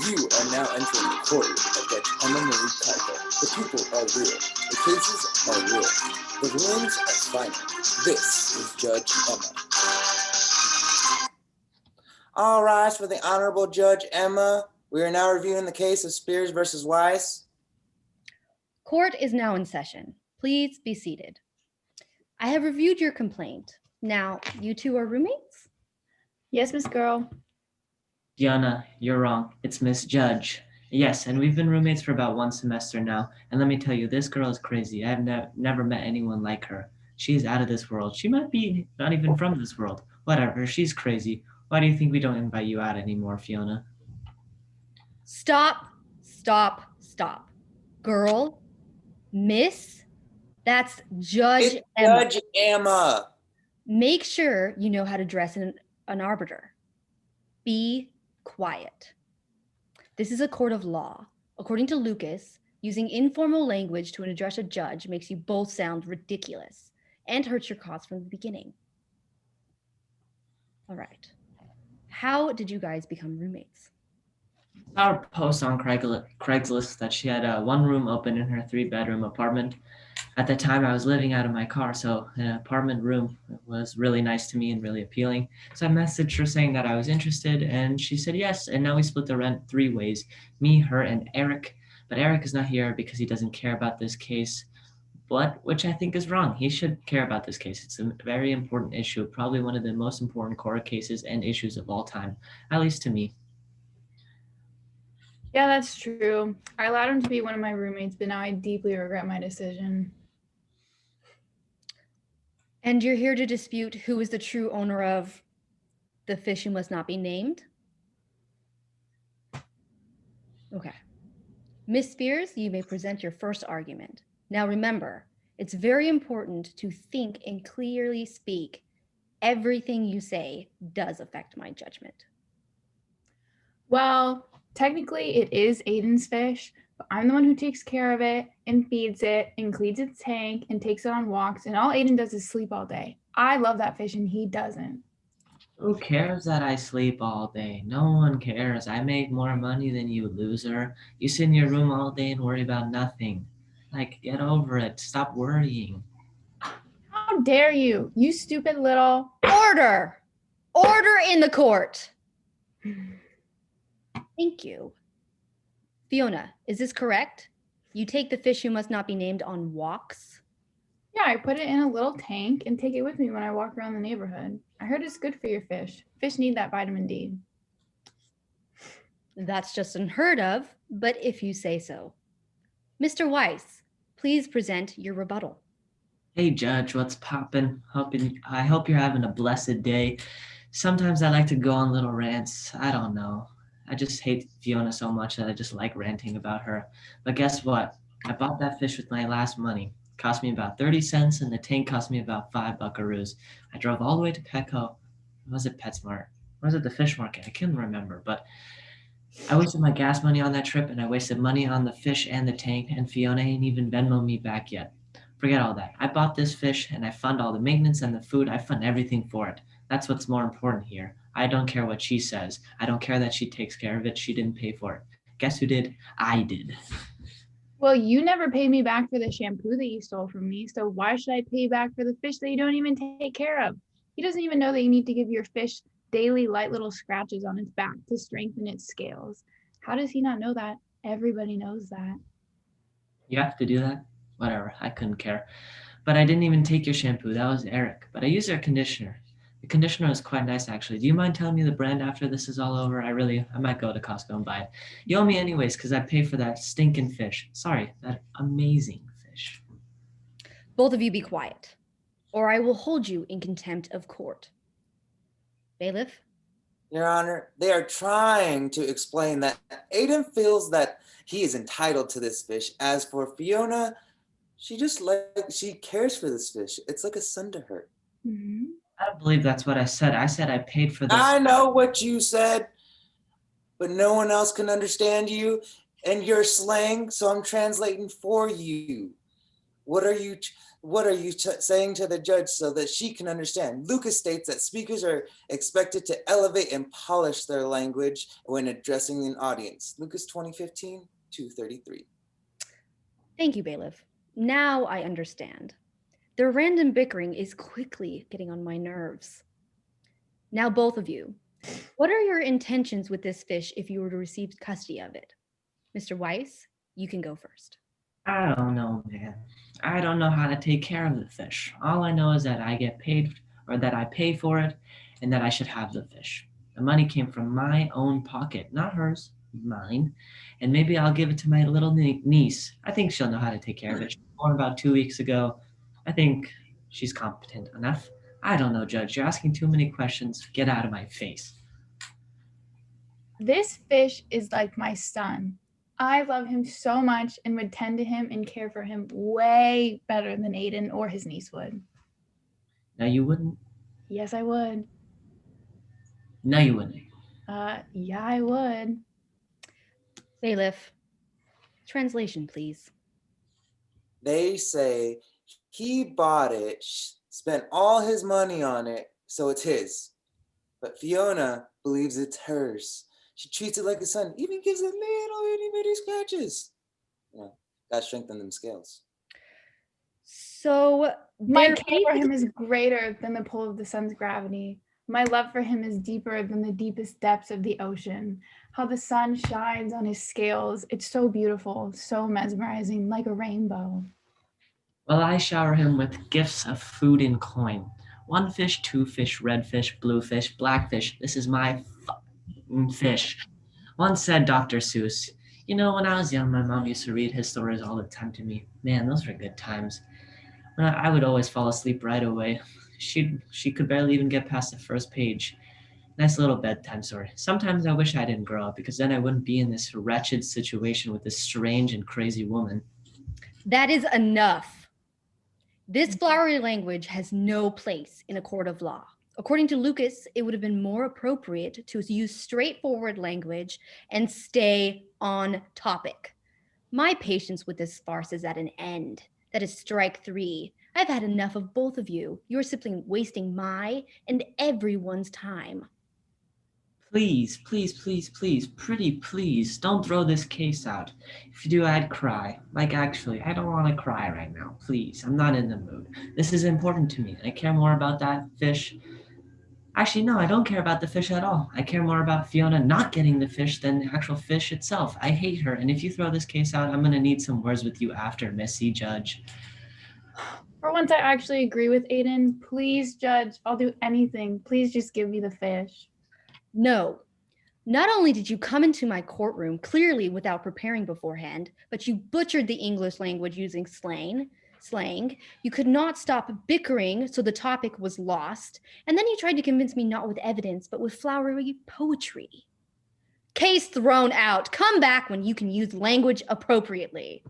You are now entering the court of Judge Emma Marie Keiko. The people are real. The cases are real. The rulings are final. This is Judge Emma. All rise for the Honorable Judge Emma. We are now reviewing the case of Spears versus Weiss. Court is now in session. Please be seated. I have reviewed your complaint. Now, you two are roommates? Yes, Miss Girl. Diana, you're wrong. It's Miss Judge. Yes, and we've been roommates for about 1 semester now. And let me tell you, this girl is crazy. I've never met anyone like her. She's out of this world. She might be not even from this world. Whatever, she's crazy. Why do you think we don't invite you out anymore, Fiona? Stop. Girl, miss, that's Judge It's Emma. Judge Emma. Make sure you know how to dress an arbiter. Be quiet. This is a court of law. According to Lucas, using informal language to address a judge makes you both sound ridiculous and hurts your cause from the beginning. All right. How did you guys become roommates? Our post on Craigslist that she had one room open in her 3-bedroom apartment. At the time, I was living out of my car, so an apartment room was really nice to me and really appealing. So I messaged her saying that I was interested, and she said yes. And now we split the rent 3 ways, me, her, and Eric. But Eric is not here because he doesn't care about this case, which I think is wrong. He should care about this case. It's a very important issue, probably one of the most important court cases and issues of all time, at least to me. Yeah, that's true. I allowed him to be one of my roommates, but now I deeply regret my decision. And you're here to dispute who is the true owner of the fish who must not be named? Okay. Miss Spears, you may present your first argument. Now remember, it's very important to think and clearly speak. Everything you say does affect my judgment. Well, technically it is Aiden's fish, but I'm the one who takes care of it and feeds it and cleans its tank and takes it on walks, and all Aiden does is sleep all day. I love that fish and he doesn't. Who cares that I sleep all day? No one cares. I make more money than you, loser. You sit in your room all day and worry about nothing. Like, get over it. Stop worrying. How dare you, you stupid little... Order! Order in the court! Thank you. Fiona, is this correct? You take the fish who must not be named on walks? Yeah, I put it in a little tank and take it with me when I walk around the neighborhood. I heard it's good for your fish. Fish need that vitamin D. That's just unheard of, but if you say so. Mr. Weiss, please present your rebuttal. Hey, Judge, what's poppin'? I hope you're having a blessed day. Sometimes I like to go on little rants. I don't know. I just hate Fiona so much that I just like ranting about her. But guess what? I bought that fish with my last money. It cost me about 30 cents and the tank cost me about 5 buckaroos. I drove all the way to Petco. Was it PetSmart? Or was it the fish market? I can't remember, but I wasted my gas money on that trip and I wasted money on the fish and the tank, and Fiona ain't even Venmoed me back yet. Forget all that. I bought this fish and I fund all the maintenance and the food. I fund everything for it. That's what's more important here. I don't care what she says. I don't care that she takes care of it. She didn't pay for it. Guess who did? I did. Well, you never paid me back for the shampoo that you stole from me, so why should I pay you back for the fish that you don't even take care of? He doesn't even know that you need to give your fish daily light little scratches on its back to strengthen its scales. How does he not know that? Everybody knows that. You have to do that? Whatever, I couldn't care. But I didn't even take your shampoo. That was Eric. But I used their conditioner. The conditioner is quite nice, actually. Do you mind telling me the brand after this is all over? I might go to Costco and buy it. You owe me anyways, because I paid for that stinking fish. Sorry, that amazing fish. Both of you be quiet, or I will hold you in contempt of court. Bailiff? Your Honor, they are trying to explain that Aiden feels that he is entitled to this fish. As for Fiona, she cares for this fish. It's like a son to her. Mm-hmm. I don't believe that's what I said. I said I paid for this. I know what you said, but no one else can understand you and your slang, so I'm translating for you. What are you saying to the judge so that she can understand? Lucas states that speakers are expected to elevate and polish their language when addressing an audience. Lucas 2015, 233. Thank you, bailiff. Now I understand. Their random bickering is quickly getting on my nerves. Now, both of you, what are your intentions with this fish if you were to receive custody of it? Mr. Weiss, you can go first. I don't know, man. I don't know how to take care of the fish. All I know is that I get paid, or that I pay for it, and that I should have the fish. The money came from my own pocket, not hers, mine. And maybe I'll give it to my little niece. I think she'll know how to take care of it. She was born about 2 weeks ago. I think she's competent enough. I don't know, Judge. You're asking too many questions. Get out of my face. This fish is like my son. I love him so much and would tend to him and care for him way better than Aiden or his niece would. No, you wouldn't. Yes, I would. No, you wouldn't. Yeah, I would. Bailiff, translation, please. They say he bought it, spent all his money on it, so it's his. But Fiona believes it's hers. She treats it like a son, even gives it little itty bitty scratches. Gotta strengthen them scales. So My they're care for him is greater than the pull of the sun's gravity. My love for him is deeper than the deepest depths of the ocean. How the sun shines on his scales. It's so beautiful, so mesmerizing, like a rainbow. Well, I shower him with gifts of food and coin. 1 fish, 2 fish, red fish, blue fish, black fish. This is my fish. Once said Dr. Seuss. You know, when I was young, my mom used to read his stories all the time to me. Man, those were good times. I would always fall asleep right away. She could barely even get past the first page. Nice little bedtime story. Sometimes I wish I didn't grow up because then I wouldn't be in this wretched situation with this strange and crazy woman. That is enough. This flowery language has no place in a court of law. According to Lucas, it would have been more appropriate to use straightforward language and stay on topic. My patience with this farce is at an end. That is strike 3. I've had enough of both of you. You're simply wasting my and everyone's time. Please, please, please, please, pretty please, don't throw this case out. If you do, I'd cry. Like, actually, I don't want to cry right now. Please, I'm not in the mood. This is important to me. I care more about that fish. Actually, no, I don't care about the fish at all. I care more about Fiona not getting the fish than the actual fish itself. I hate her, and if you throw this case out, I'm going to need some words with you after, Missy Judge. For once, I actually agree with Aiden. Please, Judge, I'll do anything. Please just give me the fish. No. Not only did you come into my courtroom clearly without preparing beforehand, but you butchered the English language using slang. You could not stop bickering, so the topic was lost. And then you tried to convince me not with evidence, but with flowery poetry. Case thrown out. Come back when you can use language appropriately.